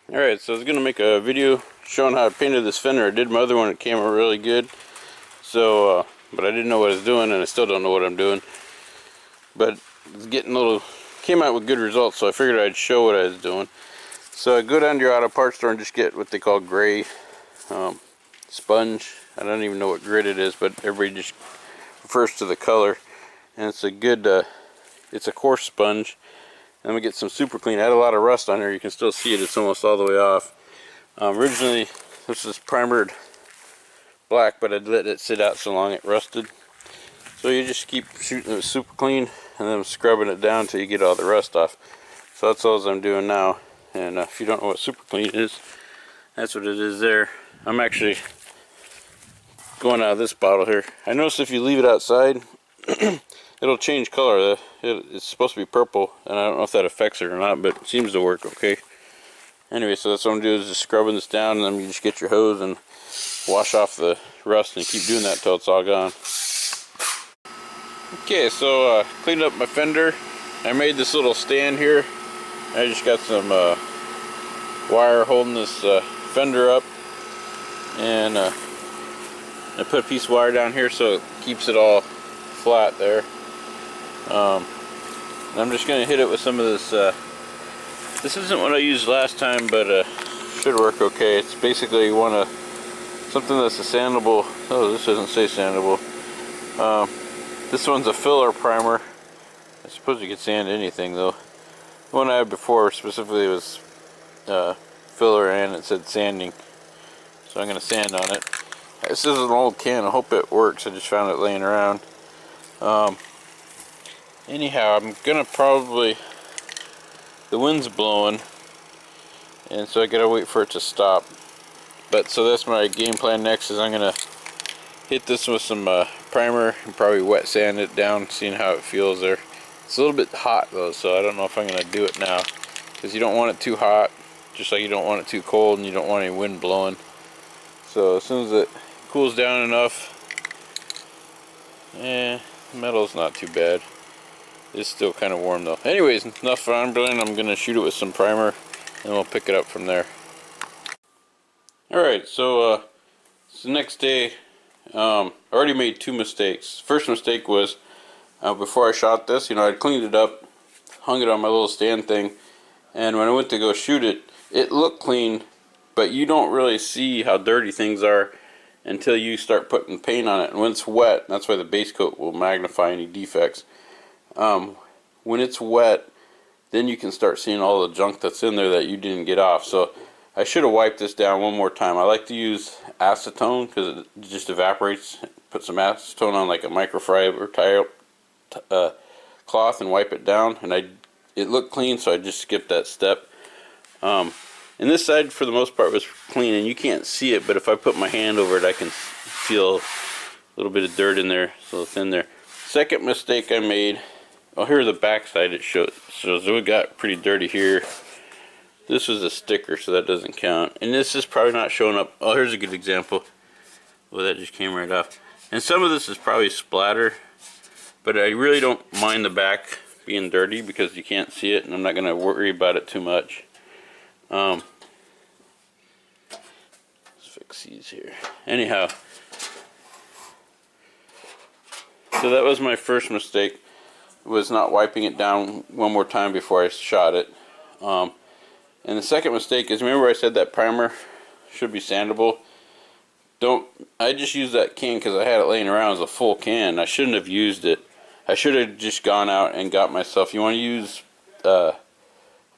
Alright, so I was going to make a video showing how I painted this fender. I did my other one, it came out really good. So, but I didn't know what I was doing, and I still don't know what I'm doing. But it's getting a little, came out with good results, so I figured I'd show what I was doing. So I go down to your auto parts store and just get what they call gray sponge. I don't even know what grit it is, but everybody just refers to the color. And it's a good, it's a coarse sponge. Then we get some super clean. I had a lot of rust on here. You can still see it. It's almost all the way off. Originally, this is primered black, but I'd let it sit out so long it rusted. So you just keep shooting it super clean and then scrubbing it down until you get all the rust off. So that's all I'm doing now. And if you don't know what super clean is, that's what it is there. I'm actually going out of this bottle here. I noticed if you leave it outside, it'll change color. It's supposed to be purple, and I don't know if that affects it or not, but it seems to work okay. Anyway, so that's what I'm doing, is just scrubbing this down, and then you just get your hose and wash off the rust, and keep doing that till it's all gone. Okay, so cleaned up my fender. I made this little stand here. I just got some wire holding this fender up, and I put a piece of wire down here so it keeps it all flat there. And I'm just going to hit it with some of this. This isn't what I used last time, but should work okay. It's basically you want something that's a sandable. Oh, this doesn't say sandable. This one's a filler primer. I suppose you could sand anything though. The one I had before specifically was filler, and it said sanding. So I'm going to sand on it. This is an old can. I hope it works. I just found it laying around. Anyhow, I'm gonna probably, the wind's blowing, and so I gotta wait for it to stop. But so that's my game plan next, is I'm gonna hit this with some primer and probably wet sand it down, seeing how it feels there. It's a little bit hot though, so I don't know if I'm gonna do it now, because you don't want it too hot, just like you don't want it too cold, and you don't want any wind blowing. So as soon as it cools down enough, the metal's not too bad. It's still kind of warm though. Anyways, enough rambling. I'm going to shoot it with some primer, and we'll pick it up from there. Alright, so it's the next day. I already made two mistakes. First mistake was, before I shot this, I'd cleaned it up, hung it on my little stand thing, and when I went to go shoot it, it looked clean, but you don't really see how dirty things are until you start putting paint on it. And when it's wet, that's why the base coat will magnify any defects. When it's wet, then you can start seeing all the junk that's in there that you didn't get off. So I should have wiped this down one more time. I like to use acetone because it just evaporates. Put some acetone on like a microfiber tile cloth and wipe it down, and it looked clean, so I just skipped that step. And this side for the most part was clean, and you can't see it, but if I put my hand over it, I can feel a little bit of dirt in there, so it's in there. Second mistake I made, here the back side, it shows it got pretty dirty here. This was a sticker, so that doesn't count, and this is probably not showing up. Oh, here's a good example. Well, that just came right off. And some of this is probably splatter, but I really don't mind the back being dirty because you can't see it, and I'm not going to worry about it too much. Let's fix these here. Anyhow, so that was my first mistake, was not wiping it down one more time before I shot it. And the second mistake is, remember I said that primer should be sandable? I just used that can because I had it laying around as a full can. I shouldn't have used it. I should have just gone out and got myself, you want to use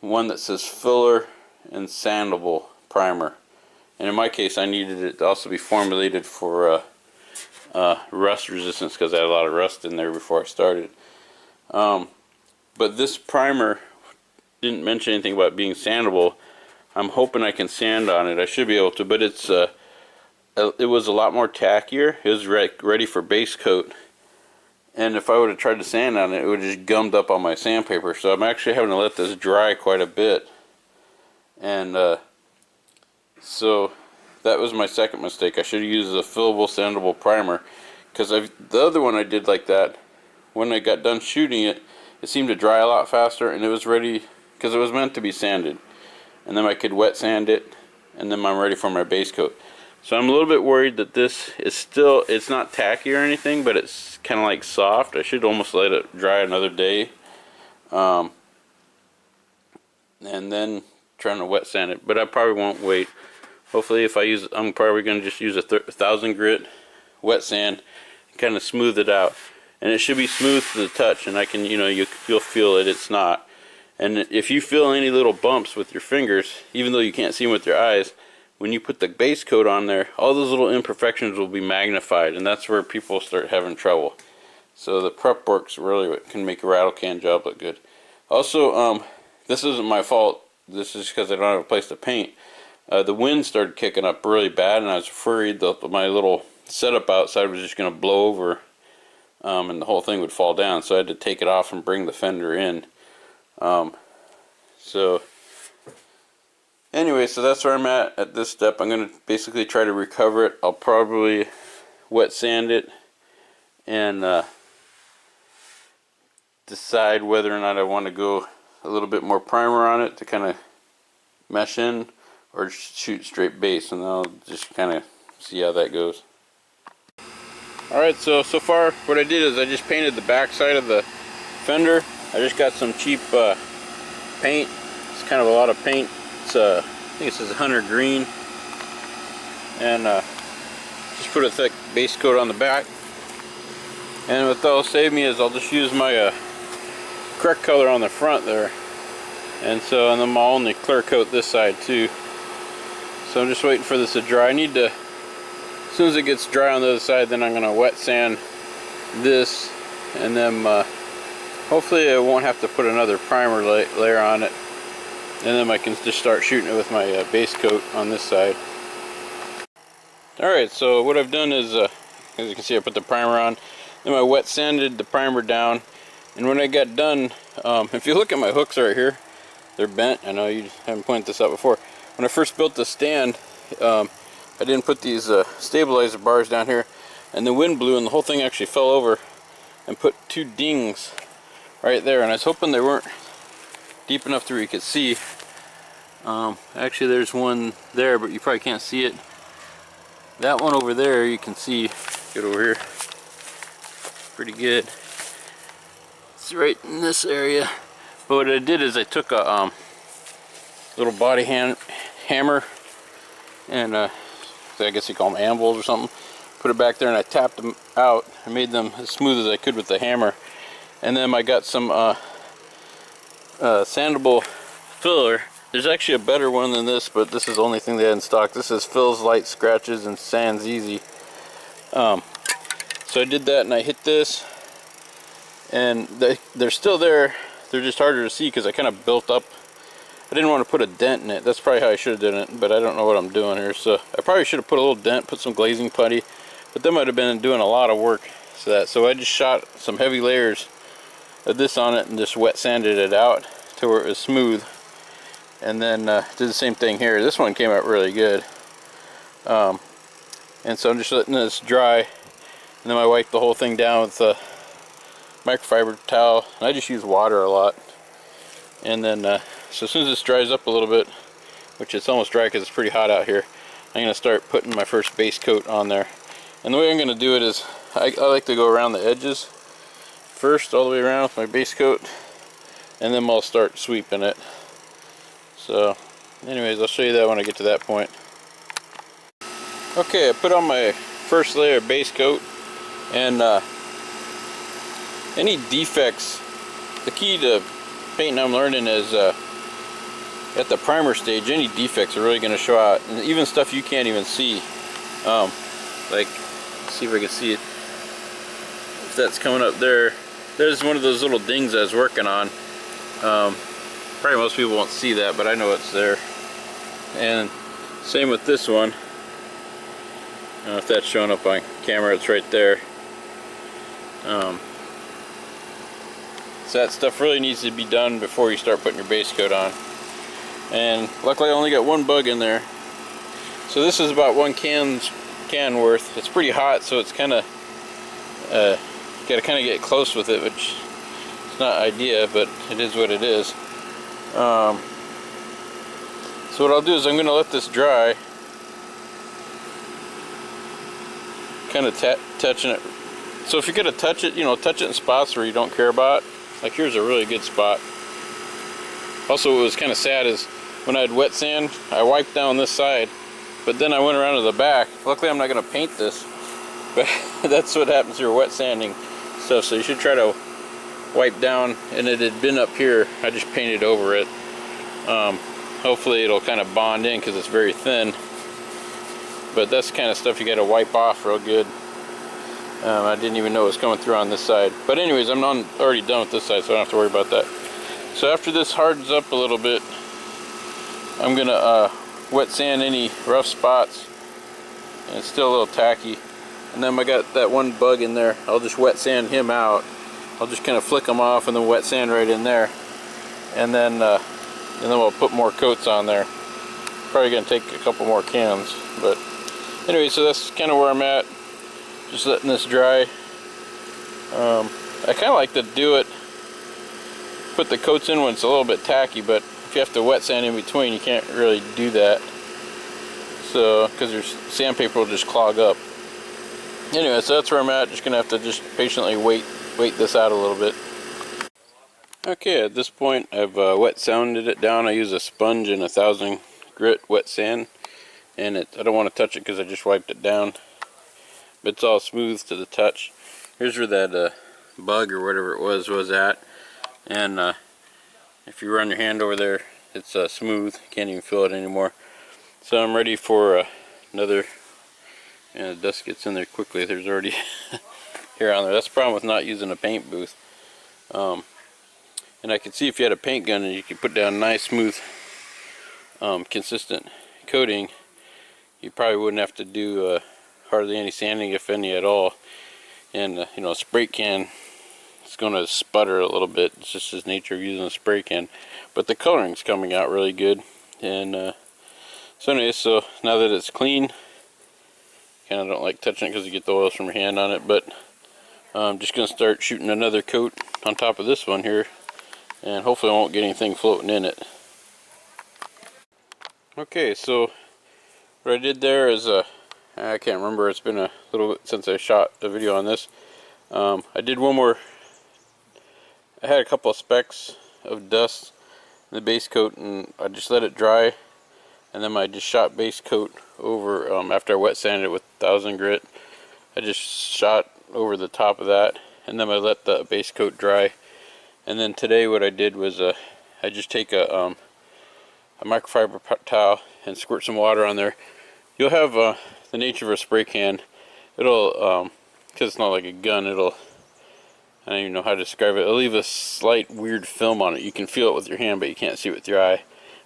one that says filler and sandable primer. And in my case, I needed it to also be formulated for rust resistance, because I had a lot of rust in there before I started. But this primer didn't mention anything about being sandable. I'm hoping I can sand on it. I should be able to, but it was a lot more tackier. It was ready for base coat, and if I would have tried to sand on it, it would have just gummed up on my sandpaper. So I'm actually having to let this dry quite a bit, and so that was my second mistake. I should have used a fillable sandable primer, because the other one I did like that. When I got done shooting it, it seemed to dry a lot faster, and it was ready, because it was meant to be sanded. and then I could wet sand it, and then I'm ready for my base coat. So I'm a little bit worried that this is still, it's not tacky or anything, but it's kind of like soft. I should almost let it dry another day, and then trying to wet sand it, but I probably won't wait. Hopefully if I use, I'm probably going to just use a 1000 grit wet sand and kind of smooth it out. And it should be smooth to the touch, and I can, you'll feel it, it's not. And if you feel any little bumps with your fingers, even though you can't see them with your eyes, when you put the base coat on there, all those little imperfections will be magnified, and that's where people start having trouble. So the prep work's really what can make a rattle can job look good. Also, this isn't my fault. This is because I don't have a place to paint. The wind started kicking up really bad, and I was afraid that my little setup outside was just going to blow over, and the whole thing would fall down. So I had to take it off and bring the fender in. So anyway, so that's where I'm at this step. I'm going to basically try to recover it. I'll probably wet sand it and decide whether or not I want to go a little bit more primer on it to kind of mesh in, or shoot straight base, and I'll just kind of see how that goes. Alright, so far what I did is I just painted the back side of the fender. I just got some cheap paint. It's kind of a lot of paint. It's I think it says Hunter Green, and just put a thick base coat on the back. And what that'll save me is I'll just use my correct color on the front there, and then I'll only clear coat this side too. So I'm just waiting for this to dry. I need to, as soon as it gets dry on the other side, then I'm going to wet sand this, and then hopefully I won't have to put another primer layer on it, and then I can just start shooting it with my base coat on this side. Alright, so what I've done is, as you can see, I put the primer on, then I wet sanded the primer down, and when I got done, if you look at my hooks right here, they're bent. I know you haven't pointed this out before. When I first built the stand, I didn't put these stabilizer bars down here, and the wind blew and the whole thing actually fell over and put two dings right there, and I was hoping they weren't deep enough to where you could see. Actually there's one there, but you probably can't see it. That one over there you can see. Get over here. Pretty good. It's right in this area. But what I did is I took a little body hammer, and I guess you call them anvils or something, put it back there, and I tapped them out and made them as smooth as I could with the hammer. And then I got some sandable filler. There's actually a better one than this, but this is the only thing they had in stock. This is Fills Light Scratches and Sands Easy. So I did that, and I hit this, and they're still there. They're just harder to see because I kind of built up. I didn't want to put a dent in it. That's probably how I should have done it, but I don't know what I'm doing here. So I probably should have put a little dent, put some glazing putty, but that might have been doing a lot of work. So I just shot some heavy layers of this on it and just wet sanded it out to where it was smooth. And then did the same thing here. This one came out really good. And so I'm just letting this dry, and then I wipe the whole thing down with a microfiber towel. And I just use water a lot. And then so as soon as this dries up a little bit, which it's almost dry because it's pretty hot out here, I'm going to start putting my first base coat on there. And the way I'm going to do it is I like to go around the edges first, all the way around with my base coat, and then I'll start sweeping it. So anyways, I'll show you that when I get to that point. Okay, I put on my first layer of base coat, and any defects, the key to painting I'm learning is at the primer stage, any defects are really going to show out, and even stuff you can't even see. Like, let's see if I can see it. If that's coming up there, there's one of those little dings I was working on. Probably most people won't see that, but I know it's there. And same with this one. I don't know if that's showing up on camera, it's right there. So that stuff really needs to be done before you start putting your base coat on. And luckily I only got one bug in there. So this is about one can worth. It's pretty hot, so it's kind of got to kind of get close with it, which is not ideal, but it is what it is. So what I'll do is I'm going to let this dry, kind of touching it. So if you're going to touch it, you know, touch it in spots where you don't care about. Like here's a really good spot. Also, what was kind of sad is when I had wet sand, I wiped down this side, but then I went around to the back. Luckily, I'm not going to paint this, but that's what happens to your wet sanding stuff. So you should try to wipe down, and it had been up here. I just painted over it. Hopefully, it'll kind of bond in because it's very thin. But that's the kind of stuff you got to wipe off real good. I didn't even know it was coming through on this side. But anyways, I'm already done with this side, so I don't have to worry about that. So after this hardens up a little bit, I'm gonna wet sand any rough spots. And it's still a little tacky. And then I got that one bug in there. I'll just wet sand him out. I'll just kind of flick them off and then wet sand right in there. And then we'll put more coats on there. Probably gonna take a couple more cans, but anyway, so that's kind of where I'm at. Just letting this dry. I kind of like to do it, put the coats in when it's a little bit tacky, but if you have to wet sand in between, you can't really do that. So, because your sandpaper will just clog up. Anyway, so that's where I'm at. Just gonna have to just patiently wait this out a little bit. Okay, at this point, I've wet sanded it down. I use a sponge and 1,000 grit wet sand, and I don't want to touch it because I just wiped it down. But it's all smooth to the touch. Here's where that bug or whatever it was at, and if you run your hand over there, it's smooth. You can't even feel it anymore. So I'm ready for another. And the dust gets in there quickly. There's already hair on there. That's the problem with not using a paint booth. And I can see if you had a paint gun and you could put down nice, smooth, consistent coating, you probably wouldn't have to do hardly any sanding, if any at all. And you know, a spray can, it's going to sputter a little bit. It's just the nature of using a spray can. But the coloring's coming out really good. And so anyway, so now that it's clean, kind of don't like touching it because you get the oils from your hand on it. But I'm just going to start shooting another coat on top of this one here. And hopefully I won't get anything floating in it. Okay, so what I did there is I can't remember, it's been a little bit since I shot a video on this. I did one more. I had a couple of specks of dust in the base coat, and I just let it dry, and then I just shot base coat over after I wet sanded it with 1,000 grit. I just shot over the top of that, and then I let the base coat dry. And then today what I did was I just take a microfiber towel and squirt some water on there. You'll have the nature of a spray can. It'll, because it's not like a gun, I don't even know how to describe it. It'll leave a slight weird film on it. You can feel it with your hand, but you can't see it with your eye.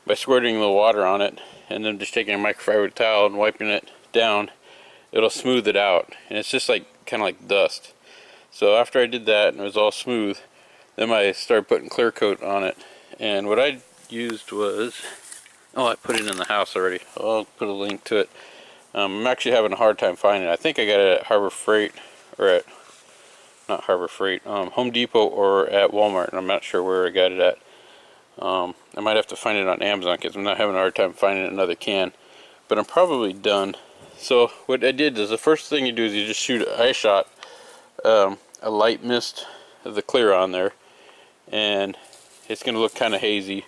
By squirting the water on it, and then just taking a microfiber towel and wiping it down, it'll smooth it out. And it's just like, kind of like dust. So after I did that, and it was all smooth, then I started putting clear coat on it. And what I used was, oh, I put it in the house already. I'll put a link to it. I'm actually having a hard time finding it. I think I got it at Harbor Freight, or at, not Harbor Freight, Home Depot or at Walmart, and I'm not sure where I got it at. I might have to find it on Amazon because I'm not having a hard time finding another can. But I'm probably done. So what I did is, the first thing you do is you just shoot, I shot a light mist of the clear on there. And it's going to look kind of hazy,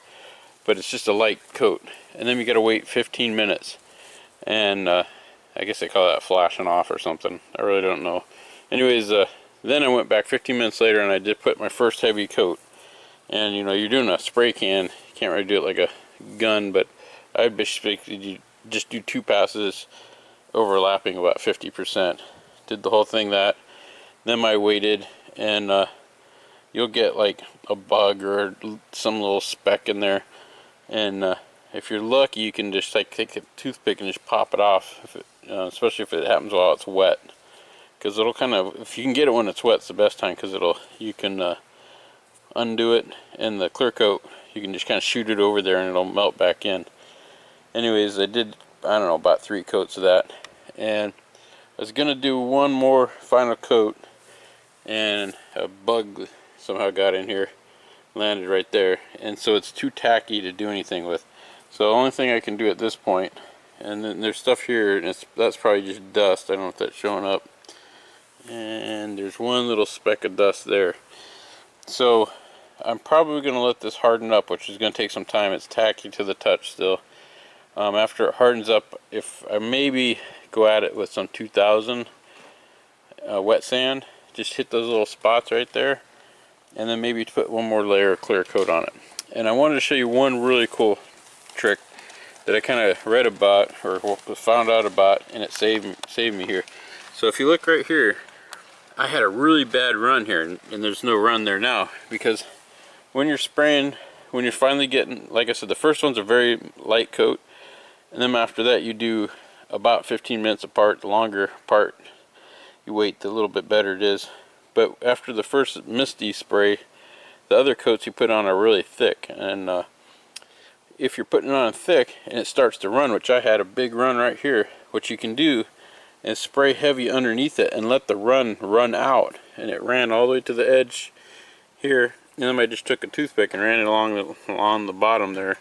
but it's just a light coat. And then you got to wait 15 minutes. And I guess they call that flashing off or something. I really don't know. Anyways, then I went back 15 minutes later and I did put my first heavy coat. And you know, you're doing a spray can, you can't really do it like a gun, but I basically just do 2 passes overlapping about 50%. Did the whole thing that. Then I waited, and you'll get like a bug or some little speck in there. And if you're lucky, you can just like take a toothpick and just pop it off, if it, especially if it happens while it's wet. Because it'll kind of, if you can get it when it's wet, it's the best time, because you can undo it, and the clear coat, you can just kind of shoot it over there and it'll melt back in. Anyways, I did, I don't know, about 3 coats of that. And I was going to do one more final coat, and a bug somehow got in here, landed right there, and so it's too tacky to do anything with. So the only thing I can do at this point, and then there's stuff here, and that's probably just dust. I don't know if that's showing up. And there's one little speck of dust there. So I'm probably going to let this harden up, which is going to take some time. It's tacky to the touch still. After it hardens up, if I maybe go at it with some 2000 wet sand, just hit those little spots right there, and then maybe put one more layer of clear coat on it. And I wanted to show you one really cool trick that I kind of read about or found out about, and it saved me here. So if you look right here, I had a really bad run here, and there's no run there now, because when you're spraying, when you're finally getting, like I said, the first one's a very light coat, and then after that you do about 15 minutes apart. The longer apart you wait, the little bit better it is. But after the first misty spray, the other coats you put on are really thick, and if you're putting it on thick and it starts to run, which I had a big run right here, what you can do is spray heavy underneath it and let the run out. And it ran all the way to the edge here, and then I just took a toothpick and ran it along the bottom there.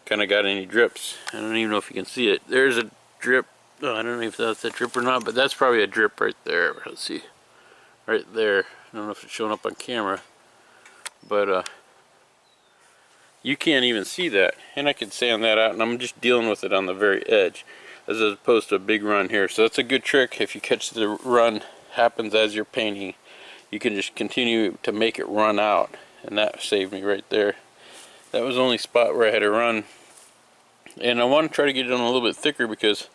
Kind of got any drips. I don't even know if you can see it. There's a drip. Oh, I don't know if that's a drip or not, but that's probably a drip right there. Let's see. Right there. I don't know if it's showing up on camera, but you can't even see that. And I could sand that out, and I'm just dealing with it on the very edge, as opposed to a big run here. So that's a good trick. If you catch the run happens as you're painting, you can just continue to make it run out, and that saved me right there. That was the only spot where I had to run. And I want to try to get it on a little bit thicker, because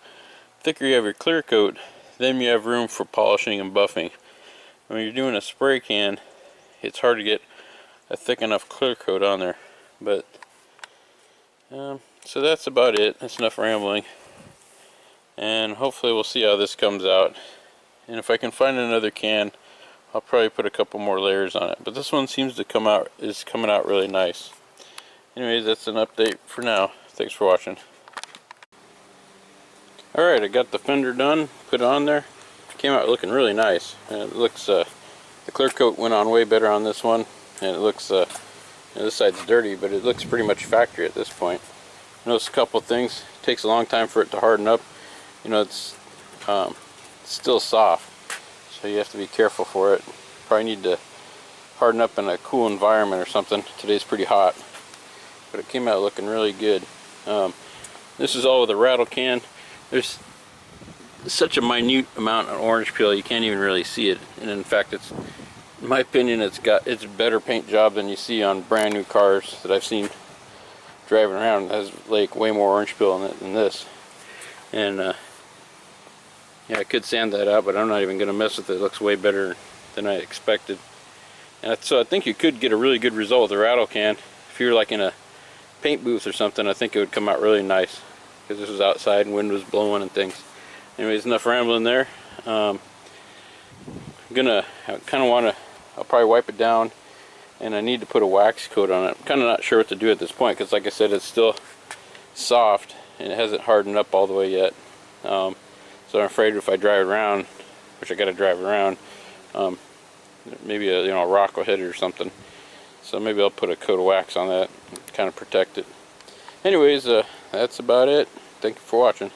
the thicker you have your clear coat, then you have room for polishing and buffing. When you're doing a spray can, it's hard to get a thick enough clear coat on there. But so that's about it. That's enough rambling, and hopefully we'll see how this comes out. And if I can find another can, I'll probably put a couple more layers on it. But this one seems to coming out really nice. Anyways, that's an update for now. Thanks for watching. Alright, I got the fender done, put it on there. It came out looking really nice. And it looks, the clear coat went on way better on this one. And it looks, this side's dirty, but it looks pretty much factory at this point. Notice a couple things. It takes a long time for it to harden up. You know, it's still soft, so you have to be careful for it. Probably need to harden up in a cool environment or something. Today's pretty hot, but it came out looking really good. This is all with a rattle can. There's such a minute amount of orange peel you can't even really see it, and in fact, it's, in my opinion, it's a better paint job than you see on brand new cars that I've seen driving around. It has like way more orange peel in it than this. And yeah, I could sand that out, but I'm not even going to mess with it. It looks way better than I expected. And so I think you could get a really good result with a rattle can. If you're like in a paint booth or something, I think it would come out really nice, because this was outside and wind was blowing and things. Anyways, enough rambling there. I kind of want to, I'll probably wipe it down, and I need to put a wax coat on it. I'm kind of not sure what to do at this point, because like I said, it's still soft and it hasn't hardened up all the way yet. So I'm afraid if I drive it around, which I got to drive it around, maybe a rock will hit it or something. So maybe I'll put a coat of wax on that, kind of protect it. Anyways, that's about it. Thank you for watching.